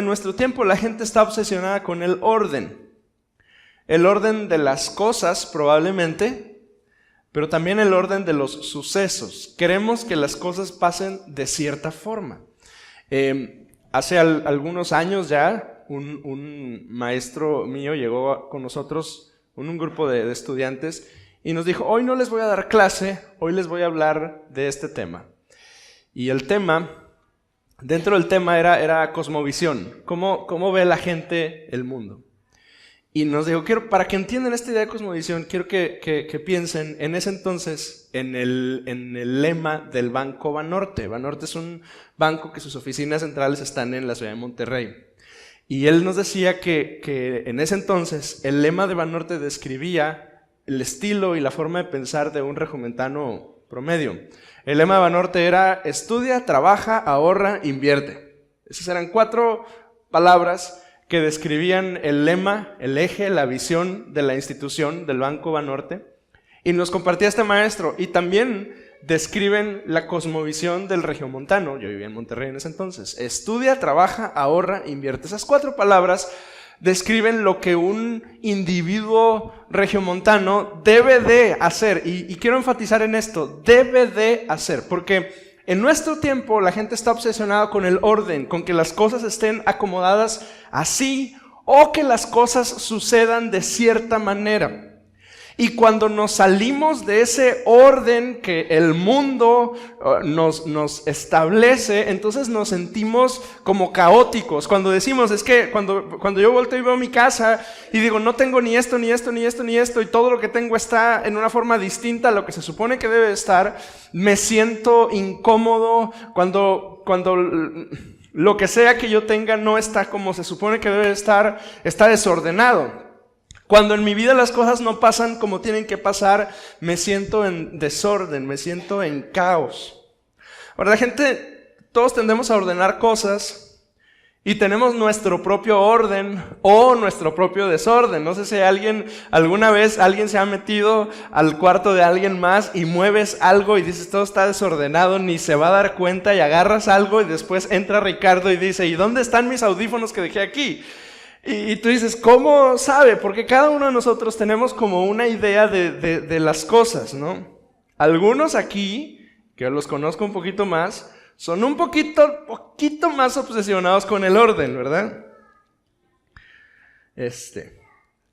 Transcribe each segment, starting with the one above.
en nuestro tiempo la gente está obsesionada con el orden. El orden de las cosas probablemente, pero también el orden de los sucesos. Queremos que las cosas pasen de cierta forma. Hace algunos años ya, un maestro mío llegó con nosotros, un grupo de estudiantes, y nos dijo, hoy no les voy a dar clase, hoy les voy a hablar de este tema. Y el tema, dentro del tema era cosmovisión, cómo ve la gente el mundo. Y nos dijo, para que entiendan esta idea de cosmovisión, quiero que piensen en ese entonces en el lema del Banco Banorte. Banorte es un banco que sus oficinas centrales están en la ciudad de Monterrey. Y él nos decía que en ese entonces el lema de Banorte describía el estilo y la forma de pensar de un regiomontano promedio. El lema de Banorte era estudia, trabaja, ahorra, invierte. Esas eran 4 palabras que describían el lema, el eje, la visión de la institución del Banco Banorte. Y nos compartía este maestro. Y también describen la cosmovisión del regiomontano. Yo vivía en Monterrey en ese entonces. Estudia, trabaja, ahorra, invierte. Esas 4 palabras describen lo que un individuo regiomontano debe de hacer. Y quiero enfatizar en esto, debe de hacer. Porque en nuestro tiempo la gente está obsesionada con el orden, con que las cosas estén acomodadas así o que las cosas sucedan de cierta manera. Y cuando nos salimos de ese orden que el mundo nos establece, entonces nos sentimos como caóticos. Cuando decimos, es que cuando yo volteo y veo mi casa y digo, no tengo ni esto, ni esto, ni esto, ni esto, y todo lo que tengo está en una forma distinta a lo que se supone que debe estar, me siento incómodo cuando lo que sea que yo tenga no está como se supone que debe estar, está desordenado. Cuando en mi vida las cosas no pasan como tienen que pasar, me siento en desorden, me siento en caos. Ahora, la gente, todos tendemos a ordenar cosas y tenemos nuestro propio orden o nuestro propio desorden. No sé si alguna vez alguien se ha metido al cuarto de alguien más y mueves algo y dices todo está desordenado, ni se va a dar cuenta, y agarras algo y después entra Ricardo y dice, ¿y dónde están mis audífonos que dejé aquí? Y tú dices, ¿cómo sabe? Porque cada uno de nosotros tenemos como una idea de las cosas, ¿no? Algunos aquí, que los conozco un poquito más, son un poquito más obsesionados con el orden, ¿verdad?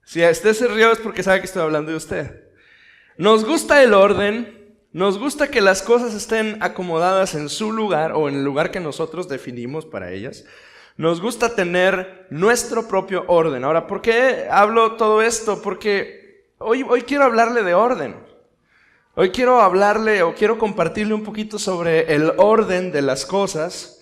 Si a usted se rió es porque sabe que estoy hablando de usted. Nos gusta el orden, nos gusta que las cosas estén acomodadas en su lugar o en el lugar que nosotros definimos para ellas. Nos gusta tener nuestro propio orden. Ahora, ¿por qué hablo todo esto? Porque hoy quiero hablarle de orden. Hoy quiero compartirle un poquito sobre el orden de las cosas.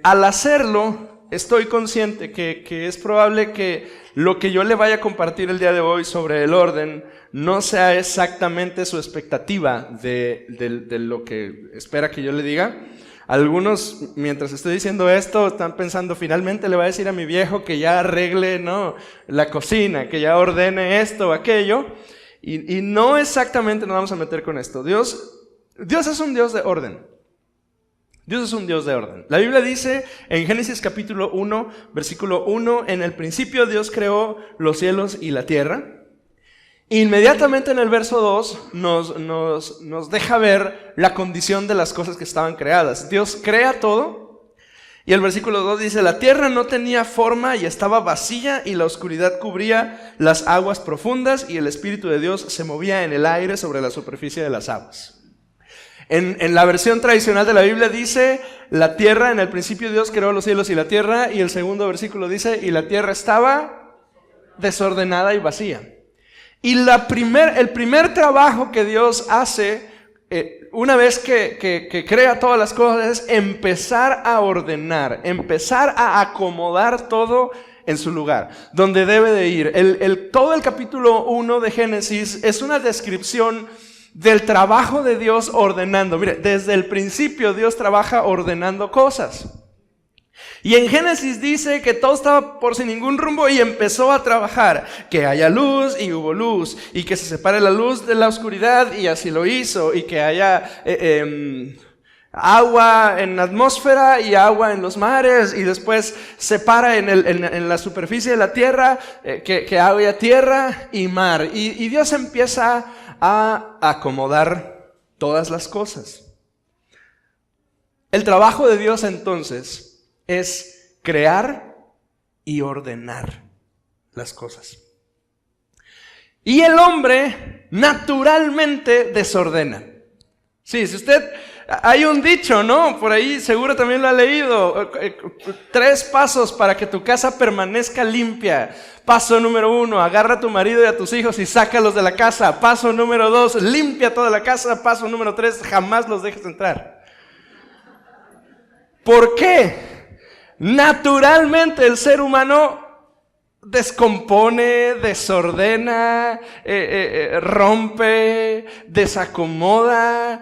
Al hacerlo, estoy consciente que es probable que lo que yo le vaya a compartir el día de hoy sobre el orden no sea exactamente su expectativa de lo que espera que yo le diga. Algunos, mientras estoy diciendo esto, están pensando, finalmente le voy a decir a mi viejo que ya arregle, ¿no?, la cocina, que ya ordene esto o aquello. Y no exactamente nos vamos a meter con esto. Dios es un Dios de orden. Dios es un Dios de orden. La Biblia dice en Génesis capítulo 1, versículo 1, en el principio Dios creó los cielos y la tierra. Inmediatamente en el verso 2 nos deja ver la condición de las cosas que estaban creadas. Dios crea todo y el versículo 2 dice, la tierra no tenía forma y estaba vacía y la oscuridad cubría las aguas profundas y el Espíritu de Dios se movía en el aire sobre la superficie de las aguas. En la versión tradicional de la Biblia dice, la tierra, en el principio Dios creó los cielos y la tierra, y el segundo versículo dice, y la tierra estaba desordenada y vacía. Y el primer trabajo que Dios hace, una vez que crea todas las cosas, es empezar a ordenar, empezar a acomodar todo en su lugar, donde debe de ir. Todo el capítulo 1 de Génesis es una descripción del trabajo de Dios ordenando. Mire, desde el principio Dios trabaja ordenando cosas. Y en Génesis dice que todo estaba por sin ningún rumbo y empezó a trabajar. Que haya luz y hubo luz. Y que se separe la luz de la oscuridad y así lo hizo. Y que haya agua en la atmósfera y agua en los mares, y después separa en la superficie de la tierra, que haya tierra y mar. Y Dios empieza a acomodar todas las cosas. El trabajo de Dios entonces es crear y ordenar las cosas. Y el hombre naturalmente desordena. Sí, si usted... Hay un dicho, ¿no? Por ahí seguro también lo ha leído. 3 pasos para que tu casa permanezca limpia. Paso número 1, agarra a tu marido y a tus hijos y sácalos de la casa. Paso número 2, limpia toda la casa. Paso número 3, jamás los dejes entrar. ¿Por qué? Naturalmente el ser humano descompone, desordena, rompe, desacomoda.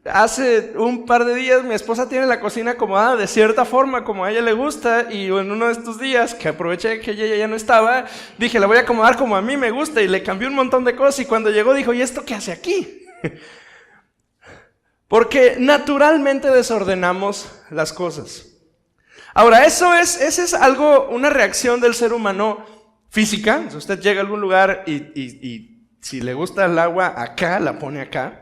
Hace un par de días mi esposa tiene la cocina acomodada de cierta forma como a ella le gusta, y en uno de estos días que aproveché que ella ya no estaba, dije, la voy a acomodar como a mí me gusta, y le cambié un montón de cosas, y cuando llegó dijo, ¿y esto qué hace aquí? Porque naturalmente desordenamos las cosas. Ahora, esa es algo, una reacción del ser humano física. Si usted llega a algún lugar y si le gusta el agua acá, la pone acá.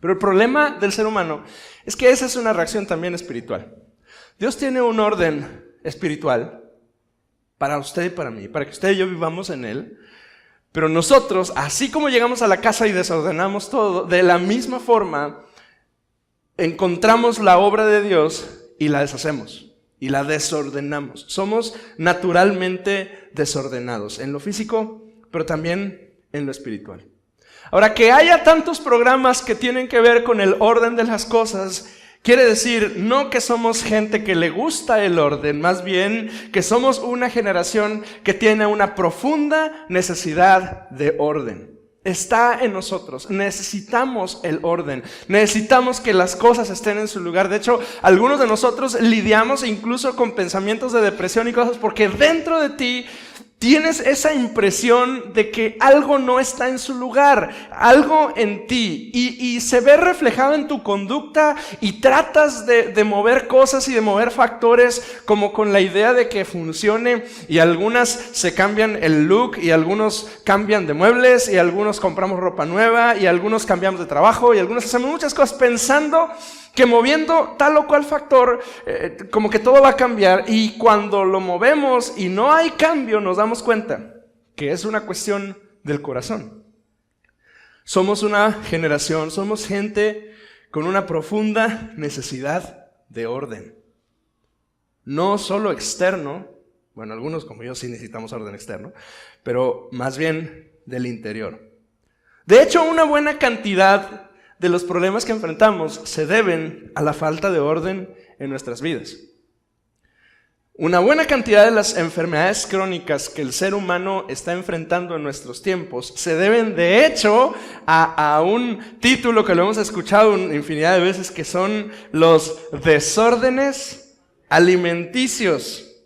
Pero el problema del ser humano es que esa es una reacción también espiritual. Dios tiene un orden espiritual para usted y para mí, para que usted y yo vivamos en él. Pero nosotros, así como llegamos a la casa y desordenamos todo, de la misma forma encontramos la obra de Dios y la deshacemos y la desordenamos. Somos naturalmente desordenados en lo físico, pero también en lo espiritual. Ahora, que haya tantos programas que tienen que ver con el orden de las cosas, quiere decir no que somos gente que le gusta el orden, más bien que somos una generación que tiene una profunda necesidad de orden. Está en nosotros, necesitamos el orden, necesitamos que las cosas estén en su lugar. De hecho, algunos de nosotros lidiamos incluso con pensamientos de depresión y cosas porque dentro de ti tienes esa impresión de que algo no está en su lugar, algo en ti, y se ve reflejado en tu conducta, y tratas de mover cosas y de mover factores como con la idea de que funcione, y algunas se cambian el look, y algunos cambian de muebles, y algunos compramos ropa nueva, y algunos cambiamos de trabajo, y algunos hacemos muchas cosas pensando que moviendo tal o cual factor, como que todo va a cambiar, y cuando lo movemos y no hay cambio, nos damos cuenta que es una cuestión del corazón. Somos una generación, somos gente con una profunda necesidad de orden. No solo externo, bueno, algunos como yo sí necesitamos orden externo, pero más bien del interior. De hecho, una buena cantidad de los problemas que enfrentamos se deben a la falta de orden en nuestras vidas. Una buena cantidad de las enfermedades crónicas que el ser humano está enfrentando en nuestros tiempos se deben de hecho a un título que lo hemos escuchado una infinidad de veces, que son los desórdenes alimenticios.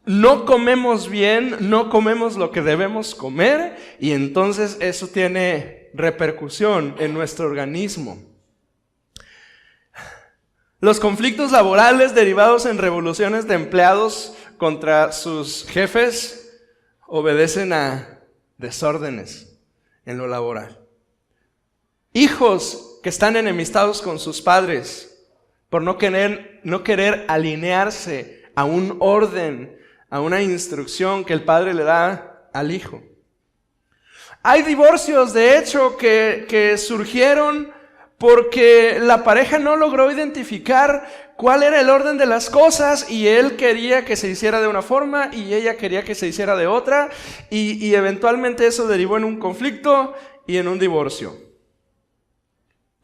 No comemos bien, no comemos lo que debemos comer, y entonces eso tiene repercusión en nuestro organismo. Los conflictos laborales derivados en revoluciones de empleados contra sus jefes obedecen a desórdenes en lo laboral. Hijos que están enemistados con sus padres por no querer alinearse a un orden, a una instrucción que el padre le da al hijo. Hay divorcios, de hecho, que surgieron porque la pareja no logró identificar cuál era el orden de las cosas, y él quería que se hiciera de una forma y ella quería que se hiciera de otra, y eventualmente eso derivó en un conflicto y en un divorcio.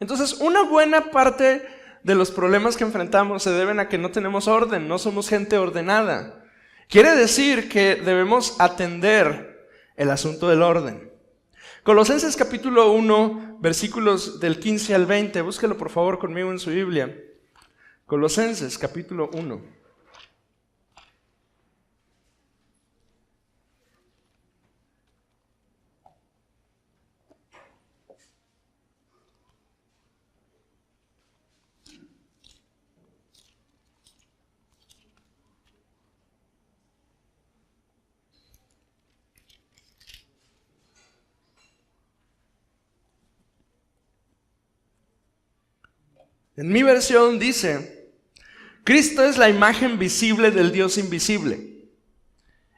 Entonces, una buena parte de los problemas que enfrentamos se deben a que no tenemos orden, no somos gente ordenada. Quiere decir que debemos atender el asunto del orden. Colosenses capítulo 1, versículos del 15 al 20, búsquelo por favor conmigo en su Biblia. Colosenses capítulo 1. En mi versión dice: Cristo es la imagen visible del Dios invisible.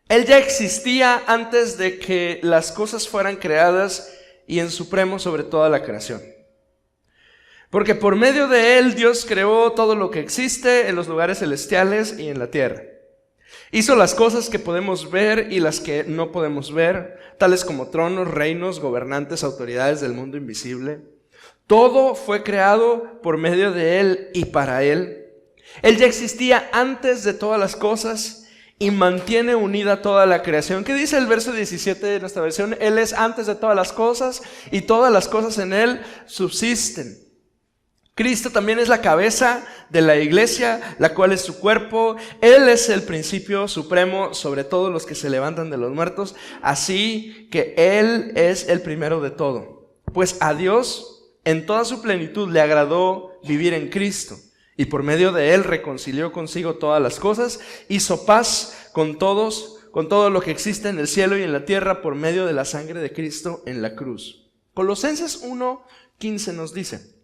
Él ya existía antes de que las cosas fueran creadas y en supremo sobre toda la creación. Porque por medio de Él Dios creó todo lo que existe en los lugares celestiales y en la tierra. Hizo las cosas que podemos ver y las que no podemos ver, tales como tronos, reinos, gobernantes, autoridades del mundo invisible. Todo fue creado por medio de Él y para Él. Él ya existía antes de todas las cosas y mantiene unida toda la creación. ¿Qué dice el verso 17 de nuestra versión? Él es antes de todas las cosas y todas las cosas en Él subsisten. Cristo también es la cabeza de la iglesia, la cual es su cuerpo. Él es el principio supremo sobre todos los que se levantan de los muertos, así que Él es el primero de todo. Pues a Dios en toda su plenitud le agradó vivir en Cristo, y por medio de Él reconcilió consigo todas las cosas, hizo paz con todos, con todo lo que existe en el cielo y en la tierra por medio de la sangre de Cristo en la cruz. Colosenses 1:15 nos dice,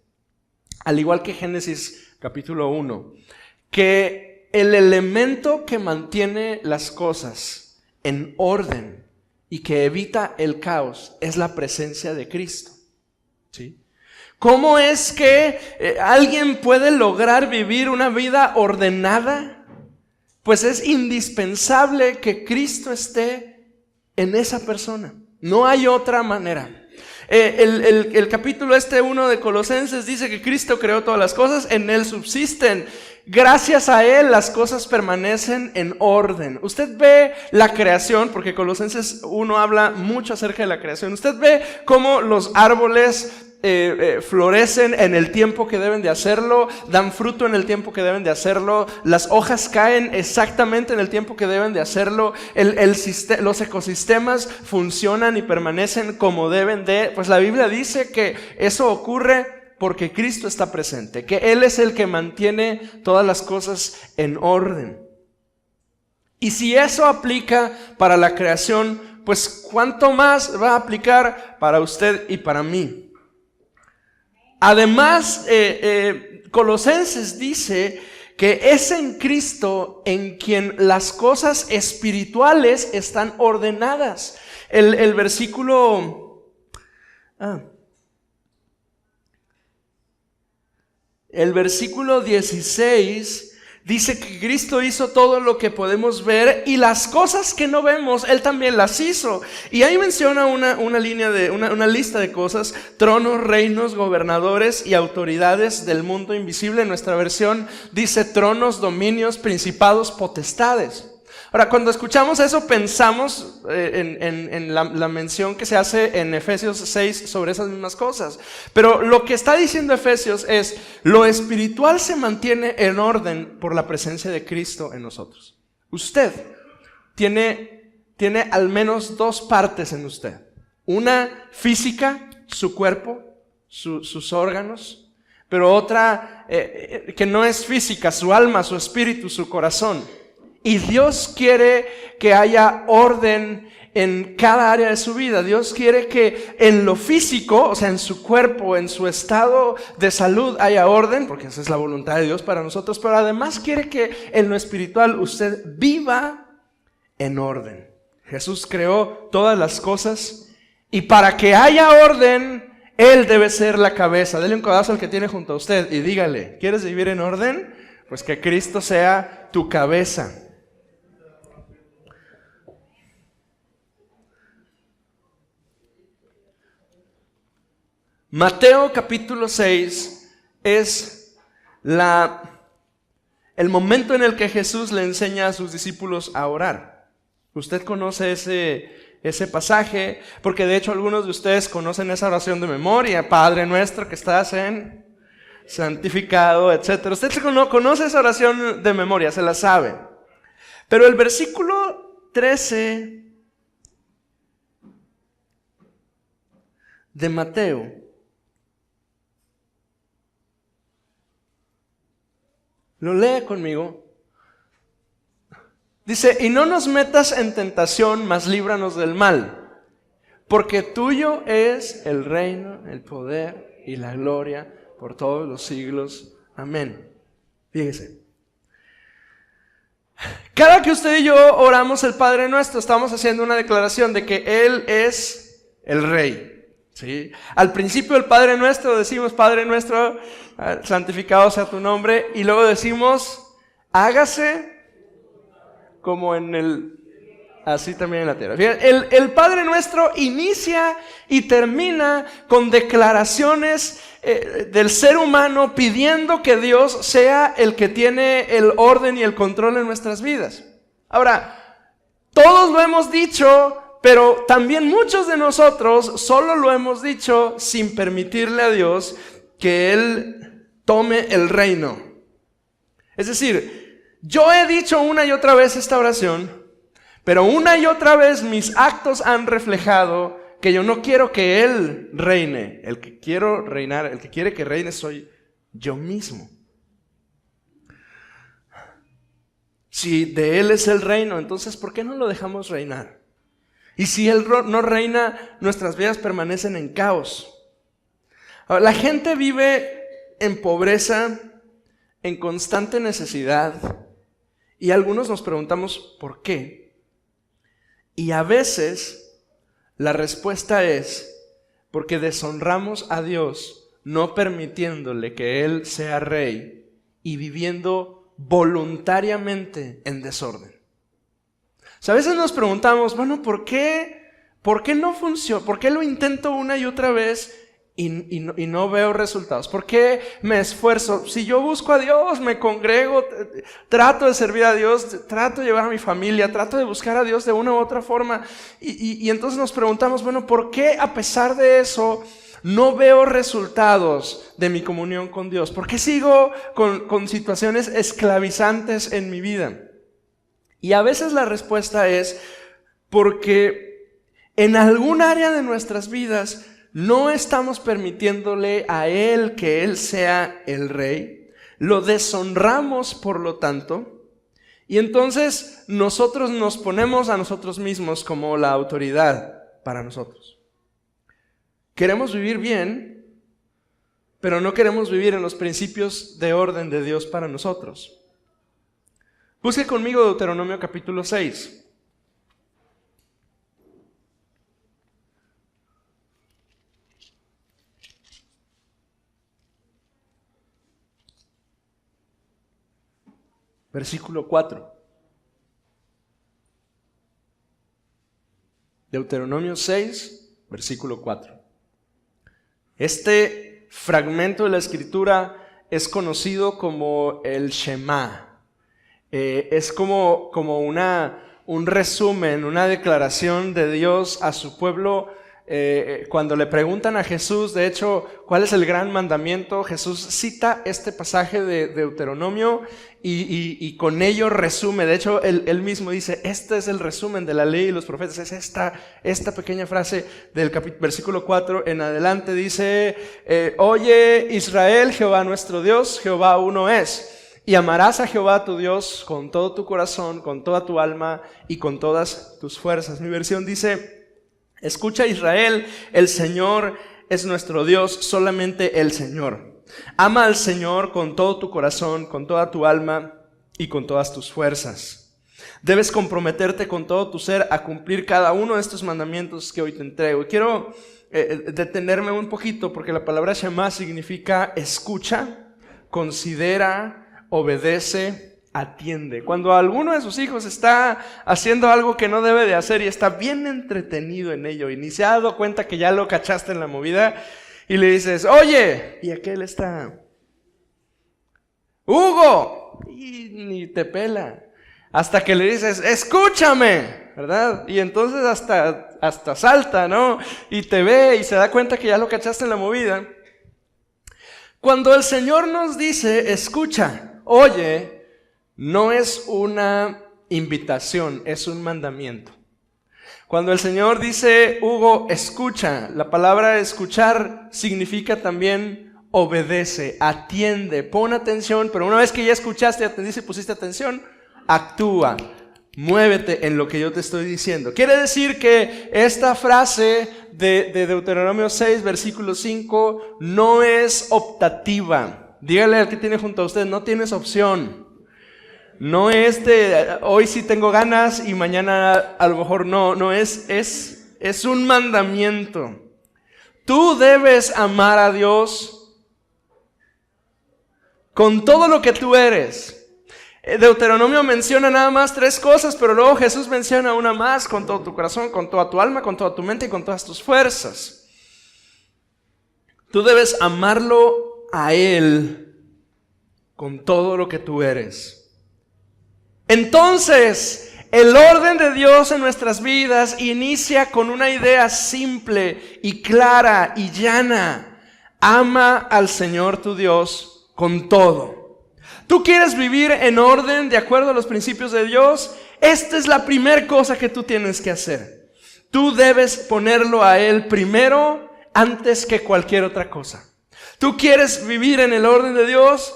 al igual que Génesis capítulo 1, que el elemento que mantiene las cosas en orden y que evita el caos es la presencia de Cristo. ¿Sí? ¿Cómo es que alguien puede lograr vivir una vida ordenada? Pues es indispensable que Cristo esté en esa persona. No hay otra manera. El capítulo 1 de Colosenses dice que Cristo creó todas las cosas, en Él subsisten. Gracias a Él las cosas permanecen en orden. Usted ve la creación, porque Colosenses 1 habla mucho acerca de la creación. Usted ve cómo los árboles florecen en el tiempo que deben de hacerlo, dan fruto en el tiempo que deben de hacerlo, las hojas caen exactamente en el tiempo que deben de hacerlo, los ecosistemas funcionan y permanecen como deben de. Pues la Biblia dice que eso ocurre porque Cristo está presente, que Él es el que mantiene todas las cosas en orden. Y si eso aplica para la creación, pues ¿cuánto más va a aplicar para usted y para mí? Además, Colosenses dice que es en Cristo en quien las cosas espirituales están ordenadas. El versículo 16 dice que Cristo hizo todo lo que podemos ver y las cosas que no vemos, Él también las hizo. Y ahí menciona una lista de cosas: tronos, reinos, gobernadores y autoridades del mundo invisible. En nuestra versión dice tronos, dominios, principados, potestades. Ahora, cuando escuchamos eso pensamos en la mención que se hace en Efesios 6 sobre esas mismas cosas. Pero lo que está diciendo Efesios es: lo espiritual se mantiene en orden por la presencia de Cristo en nosotros. Usted tiene al menos dos partes en usted. Una física, su cuerpo, sus órganos. Pero otra que no es física, su alma, su espíritu, su corazón. Y Dios quiere que haya orden en cada área de su vida. Dios quiere que en lo físico, o sea, en su cuerpo, en su estado de salud haya orden, porque esa es la voluntad de Dios para nosotros, pero además quiere que en lo espiritual usted viva en orden. Jesús creó todas las cosas y para que haya orden, Él debe ser la cabeza. Dele un codazo al que tiene junto a usted y dígale: ¿quieres vivir en orden? Pues que Cristo sea tu cabeza. Mateo capítulo 6 es el momento en el que Jesús le enseña a sus discípulos a orar. Usted conoce ese pasaje, porque de hecho algunos de ustedes conocen esa oración de memoria: Padre nuestro que estás en santificado, etc. Usted conoce esa oración de memoria, se la sabe. Pero el versículo 13 de Mateo lo lee conmigo. Dice: y no nos metas en tentación, mas líbranos del mal, porque tuyo es el reino, el poder y la gloria por todos los siglos. Amén. Fíjese. Cada que usted y yo oramos el Padre Nuestro, estamos haciendo una declaración de que Él es el Rey. ¿Sí? Al principio del Padre Nuestro decimos, Padre Nuestro, santificado sea tu nombre, y luego decimos, hágase como en el... Así también en la tierra. Fíjate, el Padre Nuestro inicia y termina con declaraciones del ser humano pidiendo que Dios sea el que tiene el orden y el control en nuestras vidas. Ahora, todos lo hemos dicho, pero también muchos de nosotros solo lo hemos dicho sin permitirle a Dios que Él tome el reino. Es decir, yo he dicho una y otra vez esta oración, pero una y otra vez mis actos han reflejado que yo no quiero que Él reine. El que quiero reinar, el que quiere que reine soy yo mismo. Si de Él es el reino, entonces ¿por qué no lo dejamos reinar? Y si Él no reina, nuestras vidas permanecen en caos. La gente vive en pobreza, en constante necesidad, y algunos nos preguntamos ¿por qué? Y a veces la respuesta es porque deshonramos a Dios no permitiéndole que Él sea rey y viviendo voluntariamente en desorden. O sea, a veces nos preguntamos, bueno, ¿por qué no funciona? ¿Por qué lo intento una y otra vez y no veo resultados? ¿Por qué me esfuerzo? Si yo busco a Dios, me congrego, trato de servir a Dios, trato de llevar a mi familia, trato de buscar a Dios de una u otra forma. Y entonces nos preguntamos, bueno, ¿por qué a pesar de eso no veo resultados de mi comunión con Dios? ¿Por qué sigo con situaciones esclavizantes en mi vida? Y a veces la respuesta es porque en algún área de nuestras vidas no estamos permitiéndole a Él que Él sea el Rey. Lo deshonramos, por lo tanto. Y entonces nosotros nos ponemos a nosotros mismos como la autoridad para nosotros. Queremos vivir bien, pero no queremos vivir en los principios de orden de Dios para nosotros. Busque conmigo Deuteronomio capítulo 6. Versículo 4. Deuteronomio 6, versículo 4. Este fragmento de la Escritura es conocido como el Shema. Es como un resumen, una declaración de Dios a su pueblo. Cuando le preguntan a Jesús, de hecho, ¿cuál es el gran mandamiento? Jesús cita este pasaje de Deuteronomio y con ello resume. De hecho, él mismo dice, este es el resumen de la ley y los profetas. Es esta pequeña frase del versículo 4 en adelante. Dice, oye Israel, Jehová nuestro Dios, Jehová uno es. Y amarás a Jehová tu Dios con todo tu corazón, con toda tu alma y con todas tus fuerzas. Mi versión dice, escucha Israel, el Señor es nuestro Dios, solamente el Señor. Ama al Señor con todo tu corazón, con toda tu alma y con todas tus fuerzas. Debes comprometerte con todo tu ser a cumplir cada uno de estos mandamientos que hoy te entrego. Y quiero detenerme un poquito porque la palabra Shema significa escucha, considera, obedece, atiende. Cuando alguno de sus hijos está haciendo algo que no debe de hacer y está bien entretenido en ello y ni se ha dado cuenta que ya lo cachaste en la movida y le dices, oye, y aquel está, Hugo, y ni te pela, hasta que le dices, escúchame, ¿verdad? Y entonces hasta salta, ¿no? Y te ve y se da cuenta que ya lo cachaste en la movida. Cuando el Señor nos dice, escucha, oye, no es una invitación, es un mandamiento. Cuando el Señor dice, Hugo, escucha, la palabra escuchar significa también obedece, atiende, pon atención, pero una vez que ya escuchaste, atendiste y pusiste atención, actúa, muévete en lo que yo te estoy diciendo. Quiere decir que esta frase de Deuteronomio 6, versículo 5, no es optativa. Dígale al que tiene junto a usted, no tienes opción. No es de hoy sí tengo ganas y mañana a lo mejor no. No es un mandamiento. Tú debes amar a Dios con todo lo que tú eres. Deuteronomio menciona nada más 3 cosas, pero luego Jesús menciona una más: con todo tu corazón, con toda tu alma, con toda tu mente y con todas tus fuerzas. Tú debes amarlo a Él con todo lo que tú eres. Entonces, el orden de Dios en nuestras vidas inicia con una idea simple y clara y llana: ama al Señor tu Dios con todo. ¿Tú quieres vivir en orden de acuerdo a los principios de Dios? Esta es la primera cosa que tú tienes que hacer. Tú debes ponerlo a Él primero antes que cualquier otra cosa. ¿Tú quieres vivir en el orden de Dios?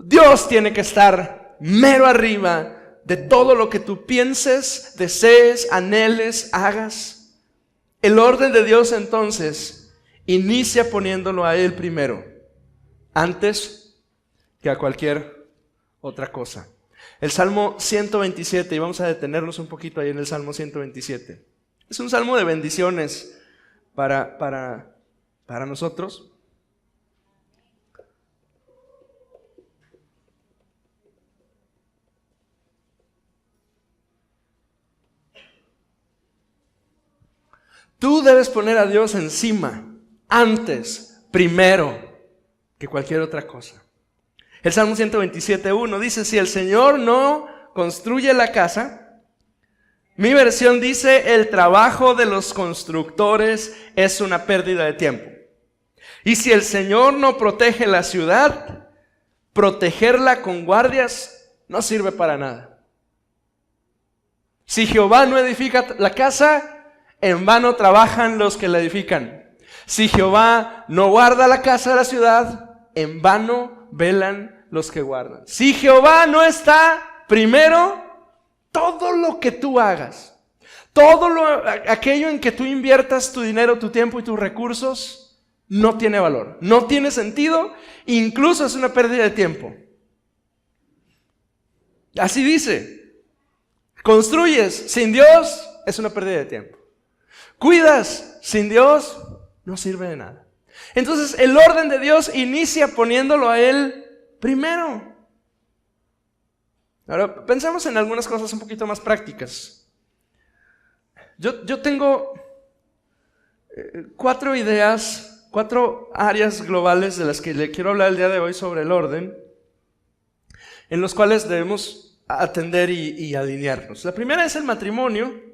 Dios tiene que estar mero arriba de todo lo que tú pienses, desees, anheles, hagas. El orden de Dios entonces inicia poniéndolo a Él primero, antes que a cualquier otra cosa. El Salmo 127, y vamos a detenernos un poquito ahí en el Salmo 127. Es un salmo de bendiciones para nosotros. Tú debes poner a Dios encima, antes, primero que cualquier otra cosa. El Salmo 127:1 dice: si el Señor no construye la casa, mi versión dice: el trabajo de los constructores es una pérdida de tiempo. Y si el Señor no protege la ciudad, protegerla con guardias no sirve para nada. Si Jehová no edifica la casa, en vano trabajan los que la edifican. Si Jehová no guarda la casa de la ciudad, en vano velan los que guardan. Si Jehová no está primero, todo lo que tú hagas, aquello en que tú inviertas tu dinero, tu tiempo y tus recursos, no tiene valor, no tiene sentido, incluso es una pérdida de tiempo. Así dice: construyes sin Dios, es una pérdida de tiempo. Cuidas sin Dios, no sirve de nada. Entonces el orden de Dios inicia poniéndolo a Él primero. Ahora pensemos en algunas cosas un poquito más prácticas. Yo tengo 4 ideas, 4 áreas globales de las que le quiero hablar el día de hoy sobre el orden, en los cuales debemos atender y alinearnos. La primera es el matrimonio.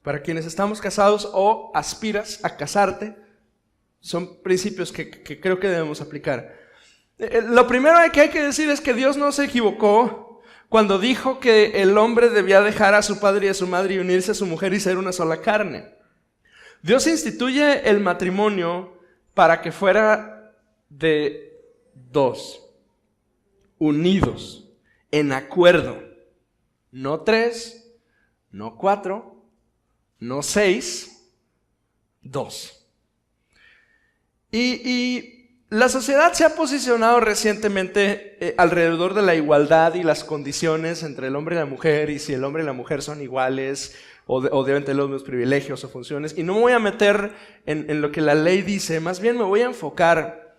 Para quienes estamos casados o aspiras a casarte, son principios que creo que debemos aplicar. Lo primero que hay que decir es que Dios no se equivocó cuando dijo que el hombre debía dejar a su padre y a su madre y unirse a su mujer y ser una sola carne. Dios instituye el matrimonio para que fuera de 2, unidos, en acuerdo. No 3, no 4, no 6, 2. Y la sociedad se ha posicionado recientemente alrededor de la igualdad y las condiciones entre el hombre y la mujer, y si el hombre y la mujer son iguales o deben tener los mismos privilegios o funciones. Y no me voy a meter en lo que la ley dice, más bien me voy a enfocar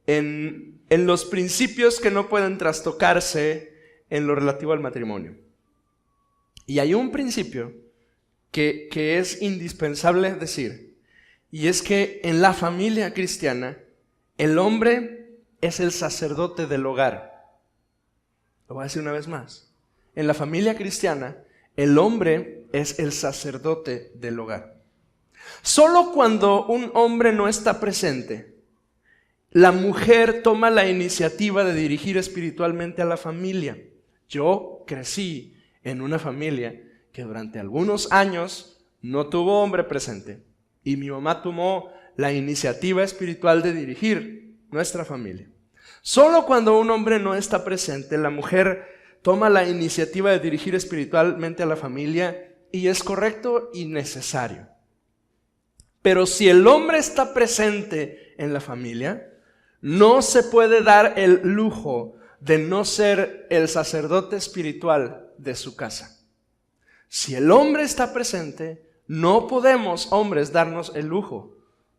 en los principios que no pueden trastocarse en lo relativo al matrimonio. Y hay un principio que es indispensable decir, y es que en la familia cristiana el hombre es el sacerdote del hogar. Lo voy a decir una vez más. En la familia cristiana el hombre es el sacerdote del hogar. Solo cuando un hombre no está presente, la mujer toma la iniciativa de dirigir espiritualmente a la familia. Yo crecí en una familia que durante algunos años no tuvo hombre presente, y mi mamá tomó la iniciativa espiritual de dirigir nuestra familia. Solo cuando un hombre no está presente, la mujer toma la iniciativa de dirigir espiritualmente a la familia, y es correcto y necesario. Pero si el hombre está presente en la familia, no se puede dar el lujo de no ser el sacerdote espiritual de su casa. Si el hombre está presente, no podemos, hombres, darnos el lujo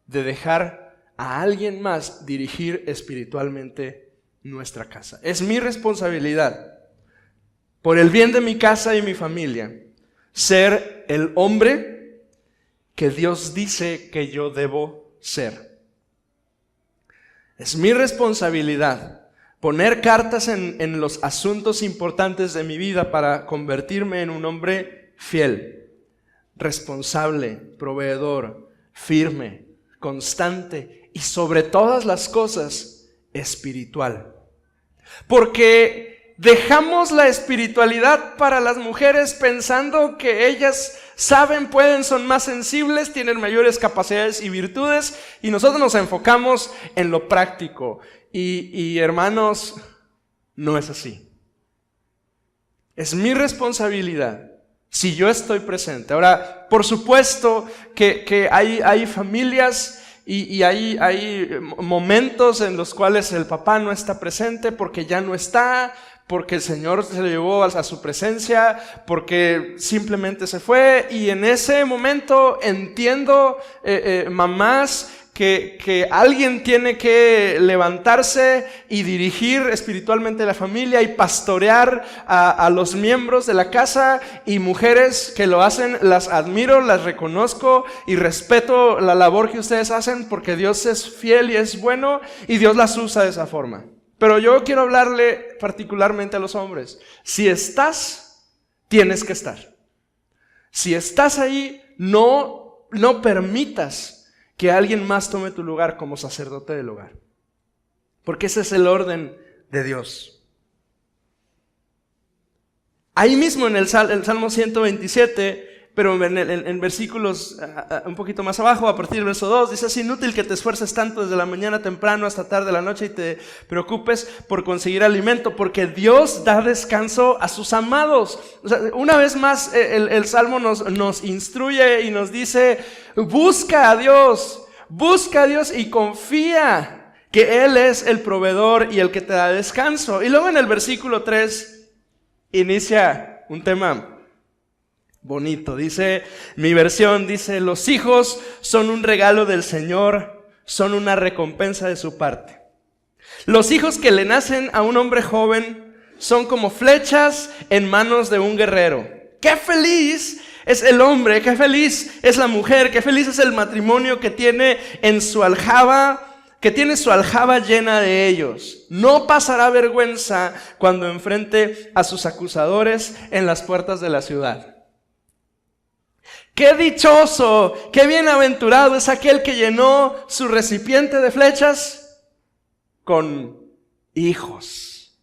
de dejar a alguien más dirigir espiritualmente nuestra casa. Es mi responsabilidad, por el bien de mi casa y mi familia, ser el hombre que Dios dice que yo debo ser. Es mi responsabilidad poner cartas en los asuntos importantes de mi vida para convertirme en un hombre fiel, responsable, proveedor, firme, constante y sobre todas las cosas espiritual. Porque dejamos la espiritualidad para las mujeres pensando que ellas saben, pueden, son más sensibles, tienen mayores capacidades y virtudes, y nosotros nos enfocamos en lo práctico. Y hermanos, no es así. Es mi responsabilidad si yo estoy presente. Ahora, por supuesto que hay familias y hay momentos en los cuales el papá no está presente porque ya no está, porque el Señor se lo llevó a su presencia, porque simplemente se fue. Y en ese momento entiendo, mamás, que alguien tiene que levantarse y dirigir espiritualmente a la familia y pastorear a los miembros de la casa, y mujeres que lo hacen, las admiro, las reconozco y respeto la labor que ustedes hacen, porque Dios es fiel y es bueno y Dios las usa de esa forma. Pero yo quiero hablarle particularmente a los hombres. Si estás, tienes que estar. Si estás ahí, no permitas que alguien más tome tu lugar como sacerdote del hogar. Porque ese es el orden de Dios. Ahí mismo en el Salmo 127, pero en versículos un poquito más abajo, a partir del verso 2, dice: es inútil que te esfuerces tanto desde la mañana temprano hasta tarde de la noche y te preocupes por conseguir alimento, porque Dios da descanso a sus amados. O sea, una vez más el Salmo nos instruye y nos dice: busca a Dios y confía que Él es el proveedor y el que te da descanso. Y luego en el versículo 3 inicia un tema bonito. Dice, mi versión dice: los hijos son un regalo del Señor, son una recompensa de su parte. Los hijos que le nacen a un hombre joven son como flechas en manos de un guerrero. ¡Qué feliz es el hombre! ¡Qué feliz es la mujer! ¡Qué feliz es el matrimonio que tiene en su aljaba! Que tiene su aljaba llena de ellos. No pasará vergüenza cuando enfrente a sus acusadores en las puertas de la ciudad. ¡Qué dichoso, qué bienaventurado es aquel que llenó su recipiente de flechas con hijos!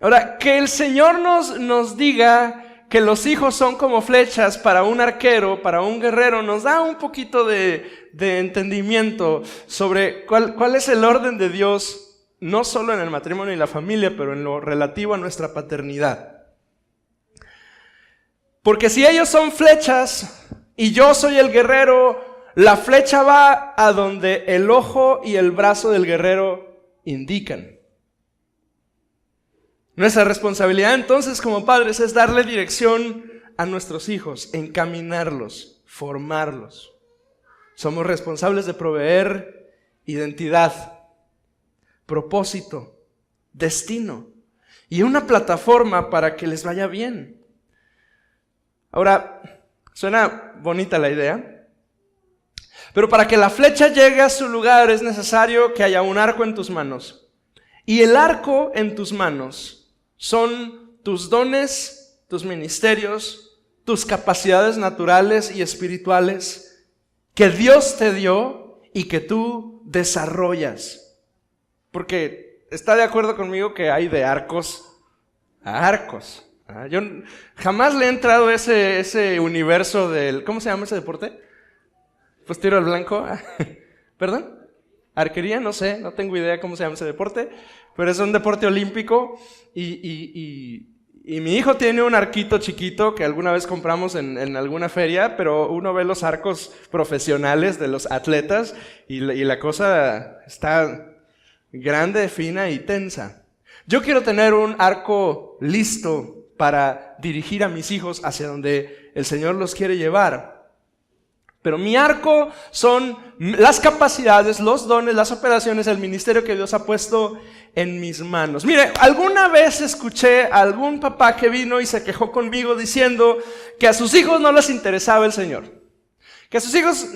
Ahora, que el Señor nos diga que los hijos son como flechas para un arquero, para un guerrero, nos da un poquito de entendimiento sobre cuál es el orden de Dios, no solo en el matrimonio y la familia, pero en lo relativo a nuestra paternidad. Porque si ellos son flechas y yo soy el guerrero, la flecha va a donde el ojo y el brazo del guerrero indican. Nuestra responsabilidad entonces como padres es darle dirección a nuestros hijos, encaminarlos, formarlos. Somos responsables de proveer identidad, propósito, destino y una plataforma para que les vaya bien. Ahora, suena bonita la idea, pero para que la flecha llegue a su lugar es necesario que haya un arco en tus manos. Y el arco en tus manos son tus dones, tus ministerios, tus capacidades naturales y espirituales que Dios te dio y que tú desarrollas. Porque está de acuerdo conmigo que hay de arcos a arcos. Yo jamás le he entrado a ese universo del... ¿Cómo se llama ese deporte? Pues tiro al blanco. ¿Perdón? ¿Arquería? No sé, no tengo idea cómo se llama ese deporte, pero es un deporte olímpico y Y mi hijo tiene un arquito chiquito que alguna vez compramos en alguna feria, pero uno ve los arcos profesionales de los atletas y la cosa está grande, fina y tensa. Yo quiero tener un arco listo para dirigir a mis hijos hacia donde el Señor los quiere llevar. Pero mi arco son las capacidades, los dones, las operaciones, el ministerio que Dios ha puesto en mis manos. Mire, alguna vez escuché a algún papá que vino y se quejó conmigo diciendo que a sus hijos no les interesaba el Señor. Que a sus hijos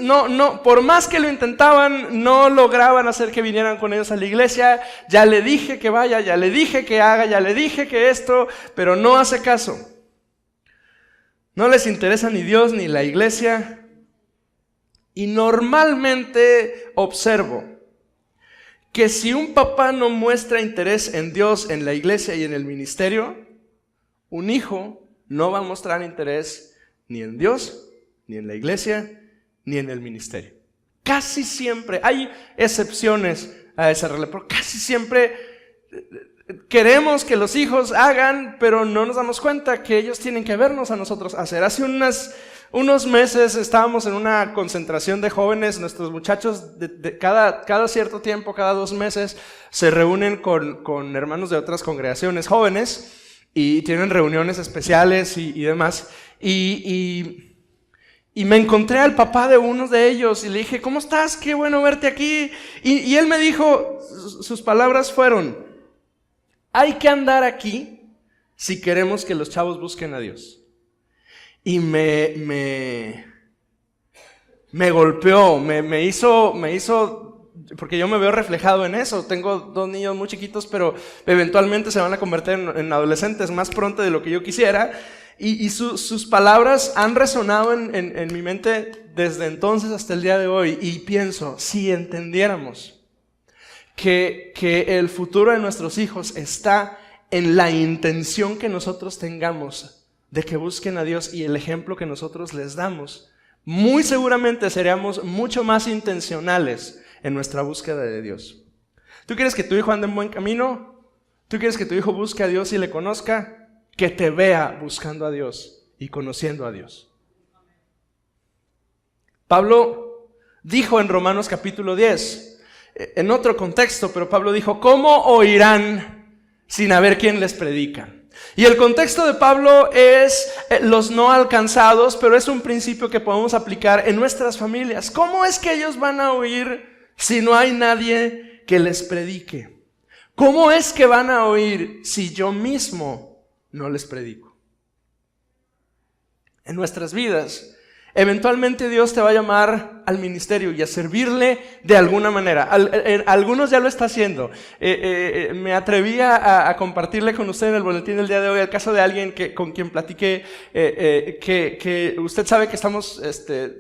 por más que lo intentaban, no lograban hacer que vinieran con ellos a la iglesia. Ya le dije que vaya, ya le dije que haga, ya le dije que esto, pero no hace caso. No les interesa ni Dios ni la iglesia. Y normalmente observo que si un papá no muestra interés en Dios, en la iglesia y en el ministerio, un hijo no va a mostrar interés ni en Dios, ni en la iglesia, ni en el ministerio. Casi siempre, hay excepciones a esa regla, pero casi siempre queremos que los hijos hagan, pero no nos damos cuenta que ellos tienen que vernos a nosotros hacer. Hace unos meses estábamos en una concentración de jóvenes. Nuestros muchachos cada cierto tiempo, cada 2 meses, se reúnen con hermanos de otras congregaciones jóvenes y tienen reuniones especiales y demás. Y me encontré al papá de uno de ellos y le dije, ¿cómo estás? Qué bueno verte aquí. Y él me dijo, sus palabras fueron: hay que andar aquí si queremos que los chavos busquen a Dios. Y me golpeó, me hizo, porque yo me veo reflejado en eso. Tengo 2 niños muy chiquitos, pero eventualmente se van a convertir en adolescentes más pronto de lo que yo quisiera. Y sus palabras han resonado en mi mente desde entonces hasta el día de hoy. Y pienso, si entendiéramos que el futuro de nuestros hijos está en la intención que nosotros tengamos de que busquen a Dios y el ejemplo que nosotros les damos, muy seguramente seríamos mucho más intencionales en nuestra búsqueda de Dios. ¿Tú quieres que tu hijo ande en buen camino? ¿Tú quieres que tu hijo busque a Dios y le conozca? Que te vea buscando a Dios y conociendo a Dios. Pablo dijo en Romanos capítulo 10, en otro contexto, pero Pablo dijo, ¿cómo oirán sin haber quien les predica? Y el contexto de Pablo es los no alcanzados, pero es un principio que podemos aplicar en nuestras familias. ¿Cómo es que ellos van a oír si no hay nadie que les predique? ¿Cómo es que van a oír si yo mismo no les predico? En nuestras vidas, eventualmente Dios te va a llamar al ministerio y a servirle de alguna manera. Algunos ya lo está haciendo. Me atreví a compartirle con usted en el boletín del día de hoy el caso de alguien con quien platiqué, que usted sabe que estamos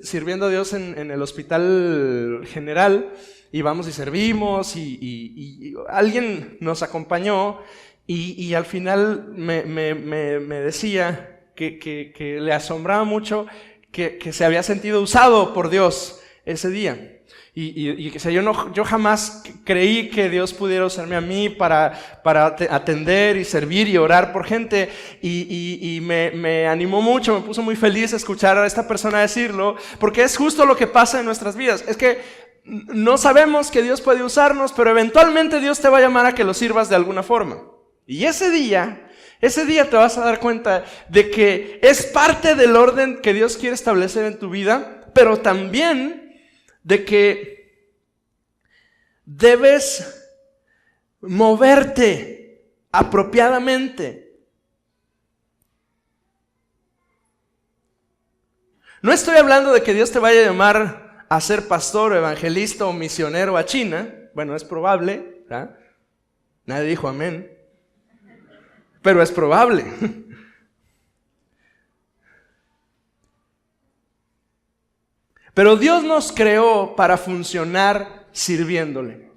sirviendo a Dios en el hospital general, y vamos y servimos, y alguien nos acompañó y al final me decía que le asombraba mucho que se había sentido usado por Dios ese día. Y que yo jamás creí que Dios pudiera usarme a mí para atender y servir y orar por gente. Y me animó mucho, me puso muy feliz escuchar a esta persona decirlo, porque es justo lo que pasa en nuestras vidas. Es que no sabemos que Dios puede usarnos, pero eventualmente Dios te va a llamar a que lo sirvas de alguna forma. Y ese día te vas a dar cuenta de que es parte del orden que Dios quiere establecer en tu vida, pero también de que debes moverte apropiadamente. No estoy hablando de que Dios te vaya a llamar a ser pastor o evangelista o misionero a China. Bueno, es probable, ¿verdad? Nadie dijo amén. Pero es probable. Pero Dios nos creó para funcionar sirviéndole.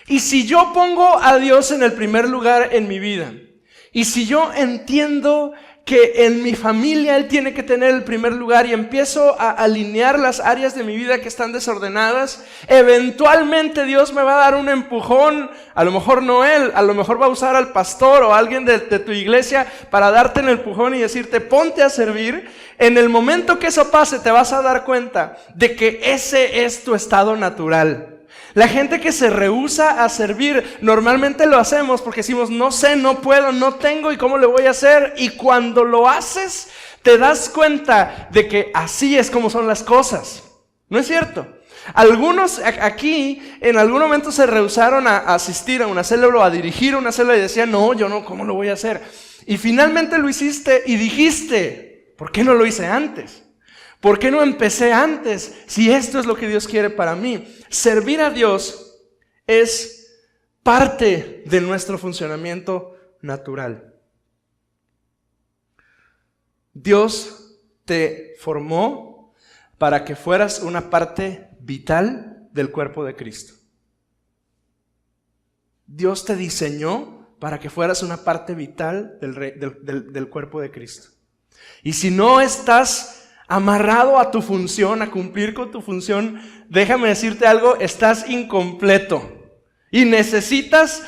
Y si yo pongo a Dios en el primer lugar en mi vida, y si yo entiendo que en mi familia Él tiene que tener el primer lugar y empiezo a alinear las áreas de mi vida que están desordenadas, eventualmente Dios me va a dar un empujón. A lo mejor no Él, a lo mejor va a usar al pastor o a alguien de tu iglesia para darte el empujón y decirte, ponte a servir. En el momento que eso pase, te vas a dar cuenta de que ese es tu estado natural. La gente que se rehúsa a servir, normalmente lo hacemos porque decimos, no sé, no puedo, no tengo, ¿y cómo le voy a hacer? Y cuando lo haces, te das cuenta de que así es como son las cosas. ¿No es cierto? Algunos aquí en algún momento se rehusaron a asistir a una célula o a dirigir una célula y decían, no, yo no, ¿cómo lo voy a hacer? Y finalmente lo hiciste y dijiste, ¿por qué no lo hice antes? ¿Por qué no empecé antes? Si esto es lo que Dios quiere para mí. Servir a Dios es parte de nuestro funcionamiento natural. Dios te formó para que fueras una parte vital del cuerpo de Cristo. Dios te diseñó para que fueras una parte vital del cuerpo de Cristo. Y si no estás amarrado a tu función, a cumplir con tu función, déjame decirte algo, estás incompleto y necesitas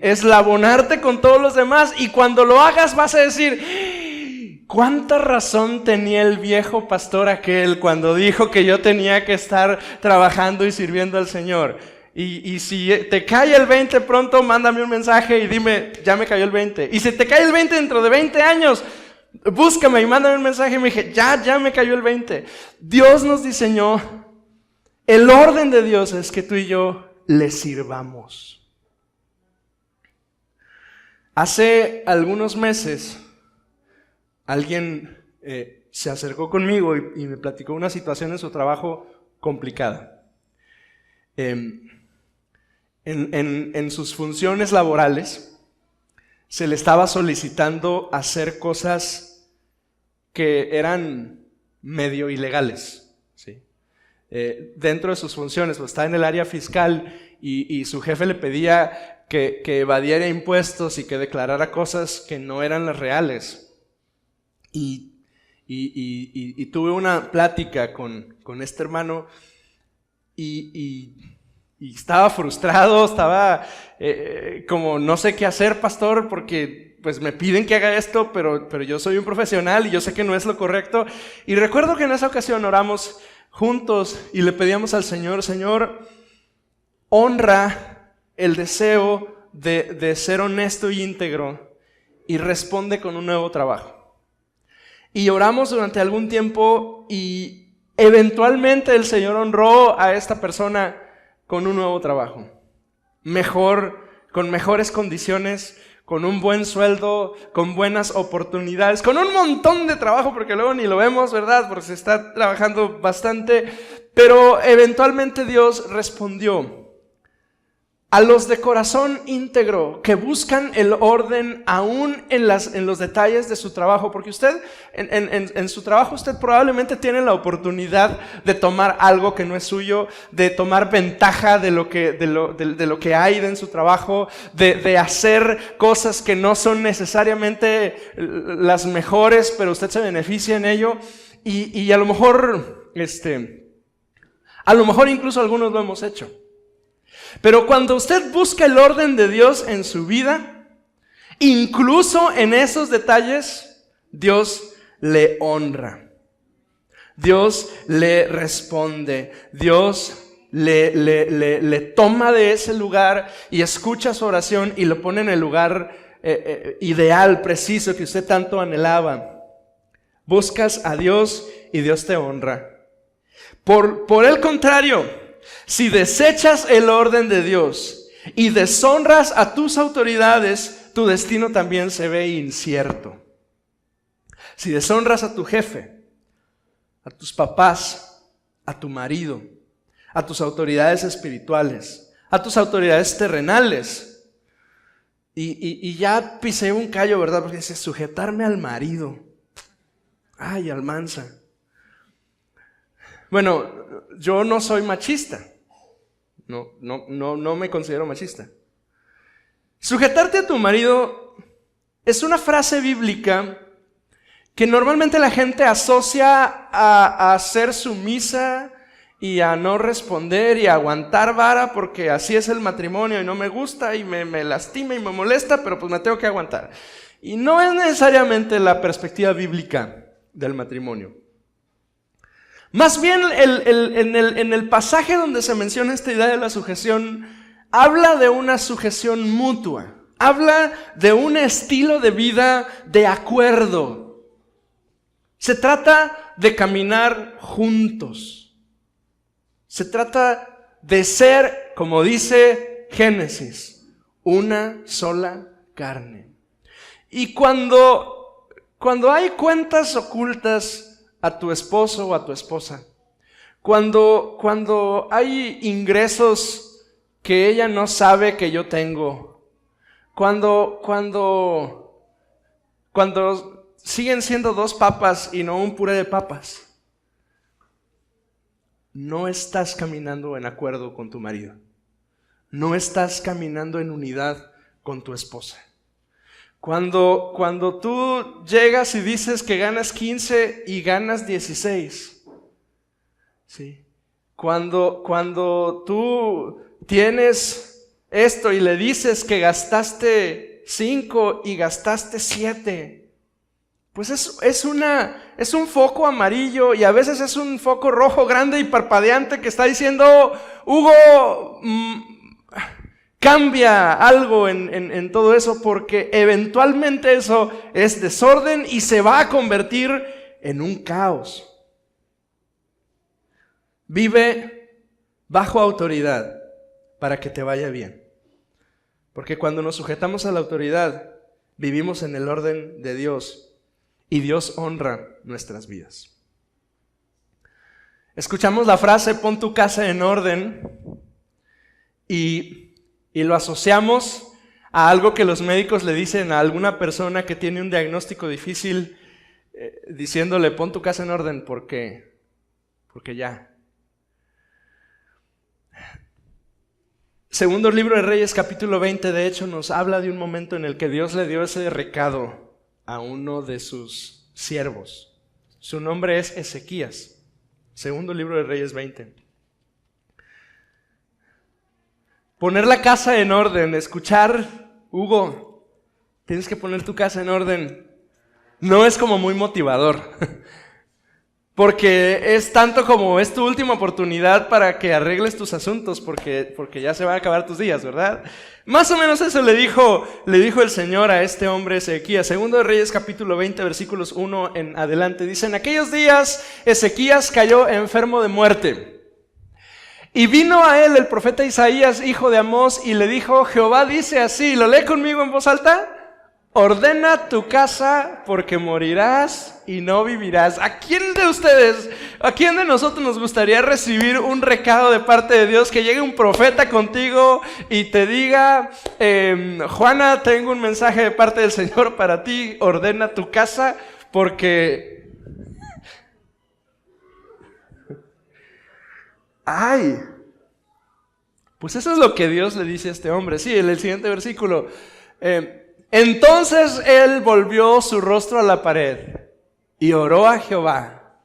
eslabonarte con todos los demás, y cuando lo hagas vas a decir, ¿cuánta razón tenía el viejo pastor aquel cuando dijo que yo tenía que estar trabajando y sirviendo al Señor? Y si te cae el 20 pronto, mándame un mensaje y dime, ya me cayó el 20. Y si te cae el 20 dentro de 20 años, búscame y mándame un mensaje y me dije, ya me cayó el 20. Dios nos diseñó, el orden de Dios es que tú y yo le sirvamos. Hace algunos meses, alguien se acercó conmigo y me platicó una situación en su trabajo complicada. En sus funciones laborales, se le estaba solicitando hacer cosas que eran medio ilegales, ¿sí? Dentro de sus funciones, pues está en el área fiscal y su jefe le pedía que evadiera impuestos y que declarara cosas que no eran las reales. Y tuve una plática con este hermano y estaba frustrado, estaba como no sé qué hacer, pastor, porque pues me piden que haga esto, pero yo soy un profesional y yo sé que no es lo correcto. Y recuerdo que en esa ocasión oramos juntos y le pedíamos al Señor, Señor, honra el deseo de ser honesto y íntegro y responde con un nuevo trabajo. Y oramos durante algún tiempo y eventualmente el Señor honró a esta persona con un nuevo trabajo, mejor, con mejores condiciones, con un buen sueldo, con buenas oportunidades, con un montón de trabajo, porque luego ni lo vemos, ¿verdad? Porque se está trabajando bastante, pero eventualmente Dios respondió. A los de corazón íntegro, que buscan el orden aún en los detalles de su trabajo, porque usted, en su trabajo, usted probablemente tiene la oportunidad de tomar algo que no es suyo, de tomar ventaja de lo que hay en su trabajo, de hacer cosas que no son necesariamente las mejores, pero usted se beneficia en ello, y a lo mejor incluso algunos lo hemos hecho. Pero cuando usted busca el orden de Dios en su vida, incluso en esos detalles, Dios le honra. Dios le responde. Dios le toma de ese lugar y escucha su oración y lo pone en el lugar ideal, preciso, que usted tanto anhelaba. Buscas a Dios y Dios te honra. Por el contrario, si desechas el orden de Dios y deshonras a tus autoridades, tu destino también se ve incierto. Si deshonras a tu jefe, a tus papás, a tu marido, a tus autoridades espirituales, a tus autoridades terrenales, y ya pisé un callo, ¿verdad? Porque dice, sujetarme al marido. Ay, almanza. Bueno, yo no soy machista. No me considero machista. Sujetarte a tu marido es una frase bíblica que normalmente la gente asocia a ser sumisa y a no responder y a aguantar vara porque así es el matrimonio y no me gusta y me lastima y me molesta, pero pues me tengo que aguantar. Y no es necesariamente la perspectiva bíblica del matrimonio. Más bien en el pasaje donde se menciona esta idea de la sujeción, habla de una sujeción mutua, habla de un estilo de vida de acuerdo. Se trata de caminar juntos. Se trata de ser, como dice Génesis, una sola carne. Y cuando hay cuentas ocultas a tu esposo o a tu esposa, cuando hay ingresos que ella no sabe que yo tengo, cuando siguen siendo 2 papas y no un puré de papas, no estás caminando en acuerdo con tu marido. No estás caminando en unidad con tu esposa. Cuando tú llegas y dices que ganas 15 y ganas 16, ¿sí? Cuando tú tienes esto y le dices que gastaste 5 y gastaste 7, pues es un foco amarillo y a veces es un foco rojo grande y parpadeante que está diciendo, Hugo, cambia algo en todo eso porque eventualmente eso es desorden y se va a convertir en un caos. Vive bajo autoridad para que te vaya bien. Porque cuando nos sujetamos a la autoridad, vivimos en el orden de Dios. Y Dios honra nuestras vidas. Escuchamos la frase, pon tu casa en orden, y lo asociamos a algo que los médicos le dicen a alguna persona que tiene un diagnóstico difícil, diciéndole, pon tu casa en orden porque ya. Segundo libro de Reyes, capítulo 20, de hecho, nos habla de un momento en el que Dios le dio ese recado a uno de sus siervos. Su nombre es Ezequías. Segundo libro de Reyes 20. Poner la casa en orden, escuchar, Hugo, tienes que poner tu casa en orden, no es como muy motivador. Porque es tanto como es tu última oportunidad para que arregles tus asuntos, porque ya se van a acabar tus días, ¿verdad? Más o menos eso le dijo el Señor a este hombre Ezequías. Segundo de Reyes capítulo 20 versículos 1 en adelante. Dice, en aquellos días Ezequías cayó enfermo de muerte. Y vino a él el profeta Isaías, hijo de Amós, y le dijo, Jehová dice así, ¿lo lee conmigo en voz alta? Ordena tu casa porque morirás y no vivirás. ¿A quién de nosotros nos gustaría recibir un recado de parte de Dios? Que llegue un profeta contigo y te diga, Juana, tengo un mensaje de parte del Señor para ti, ordena tu casa porque... ¡Ay! Pues eso es lo que Dios le dice a este hombre. Sí, en el siguiente versículo... Entonces él volvió su rostro a la pared y oró a Jehová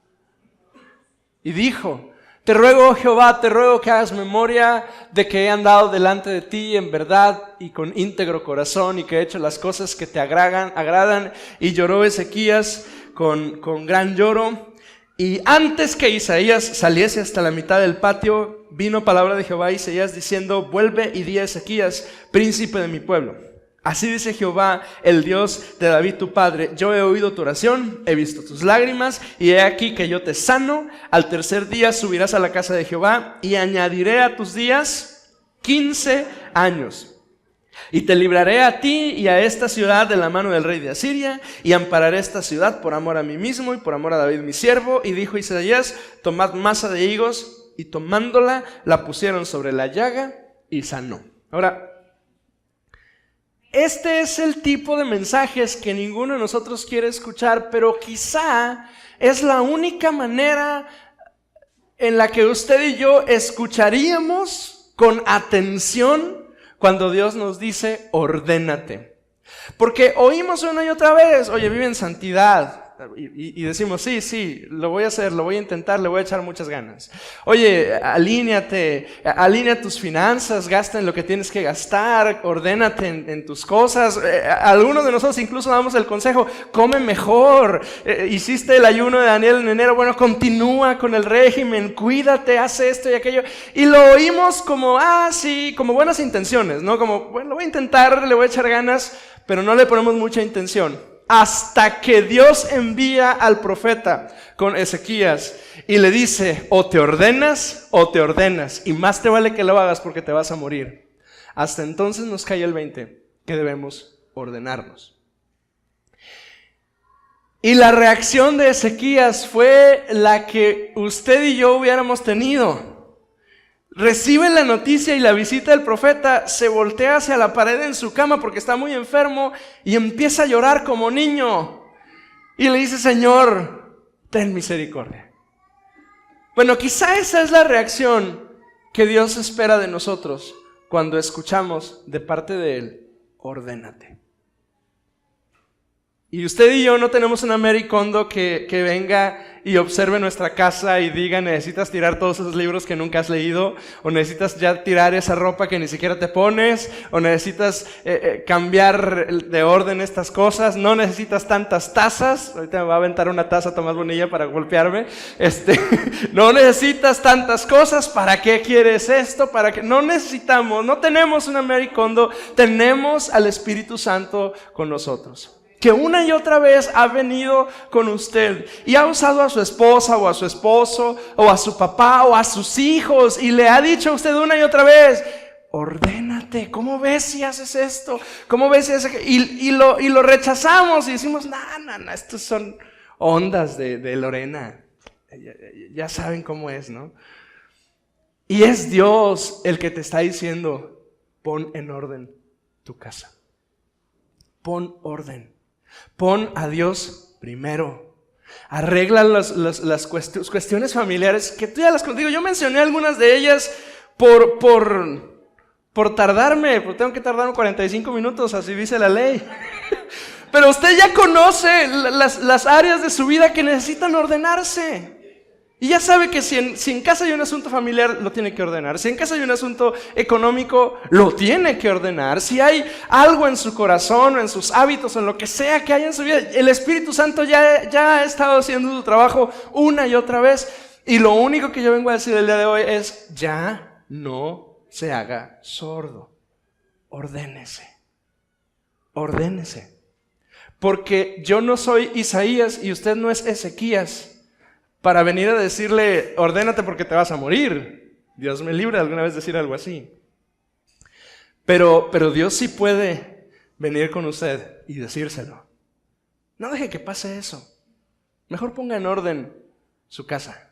y dijo, te ruego, Jehová, te ruego que hagas memoria de que he andado delante de ti en verdad y con íntegro corazón y que he hecho las cosas que te agradan. Y lloró Ezequías con gran lloro. Y antes que Isaías saliese hasta la mitad del patio, vino palabra de Jehová a Isaías diciendo, vuelve y di a Ezequías, príncipe de mi pueblo. Así dice Jehová, el Dios de David tu padre, yo he oído tu oración, he visto tus lágrimas, y he aquí que yo te sano. Al tercer día subirás a la casa de Jehová, y añadiré a tus días 15 años. Y te libraré a ti y a esta ciudad de la mano del rey de Asiria, y ampararé esta ciudad por amor a mí mismo y por amor a David mi siervo. Y dijo Isaías, tomad masa de higos, y tomándola, la pusieron sobre la llaga, y sanó. Ahora, este es el tipo de mensajes que ninguno de nosotros quiere escuchar, pero quizá es la única manera en la que usted y yo escucharíamos con atención cuando Dios nos dice, ordénate. Porque oímos una y otra vez, oye, vive en santidad. Y decimos, sí, lo voy a hacer, lo voy a intentar, le voy a echar muchas ganas. Oye, alinea tus finanzas, gasta en lo que tienes que gastar, ordénate en tus cosas. Algunos de nosotros incluso damos el consejo, come mejor. Hiciste el ayuno de Daniel en enero, bueno, continúa con el régimen, cuídate, haz esto y aquello. Y lo oímos como, sí, como buenas intenciones, ¿no? Como, bueno, lo voy a intentar, le voy a echar ganas, pero no le ponemos mucha intención. Hasta que Dios envía al profeta con Ezequías y le dice, o te ordenas, y más te vale que lo hagas porque te vas a morir. Hasta entonces nos cae el 20, que debemos ordenarnos. Y la reacción de Ezequías fue la que usted y yo hubiéramos tenido. Recibe la noticia y la visita del profeta, se voltea hacia la pared en su cama porque está muy enfermo y empieza a llorar como niño. Y le dice, Señor, ten misericordia. Bueno, quizá esa es la reacción que Dios espera de nosotros cuando escuchamos de parte de Él, ordénate. Y usted y yo no tenemos una Mary Kondo que venga y observe nuestra casa y diga, necesitas tirar todos esos libros que nunca has leído, o necesitas ya tirar esa ropa que ni siquiera te pones, o necesitas cambiar de orden estas cosas, no necesitas tantas tazas. Ahorita me va a aventar una taza Tomás Bonilla para golpearme. No necesitas tantas cosas, ¿para qué quieres esto? No necesitamos, no tenemos una Mary Kondo, tenemos al Espíritu Santo con nosotros, que una y otra vez ha venido con usted y ha usado a su esposa o a su esposo o a su papá o a sus hijos y le ha dicho a usted una y otra vez, ordénate, ¿cómo ves si haces esto? ¿Cómo ves si haces? Y lo rechazamos y decimos, no, estos son ondas de Lorena, ya saben cómo es, ¿no? Y es Dios el que te está diciendo, pon en orden tu casa, pon orden. Pon a Dios primero. Arregla las cuestiones familiares que tú ya las contigo. Yo mencioné algunas de ellas por tardarme, porque tengo que tardarme 45 minutos, así dice la ley. Pero usted ya conoce las áreas de su vida que necesitan ordenarse. Y ya sabe que si en casa hay un asunto familiar, lo tiene que ordenar. Si en casa hay un asunto económico, lo tiene que ordenar. Si hay algo en su corazón, o en sus hábitos, o en lo que sea que haya en su vida, el Espíritu Santo ya ha estado haciendo su trabajo una y otra vez. Y lo único que yo vengo a decir el día de hoy es, ya no se haga sordo. Ordénese. Ordénese. Porque yo no soy Isaías y usted no es Ezequías para venir a decirle, ordénate porque te vas a morir. Dios me libre de alguna vez decir algo así. Pero Dios sí puede venir con usted y decírselo. No deje que pase eso. Mejor ponga en orden su casa.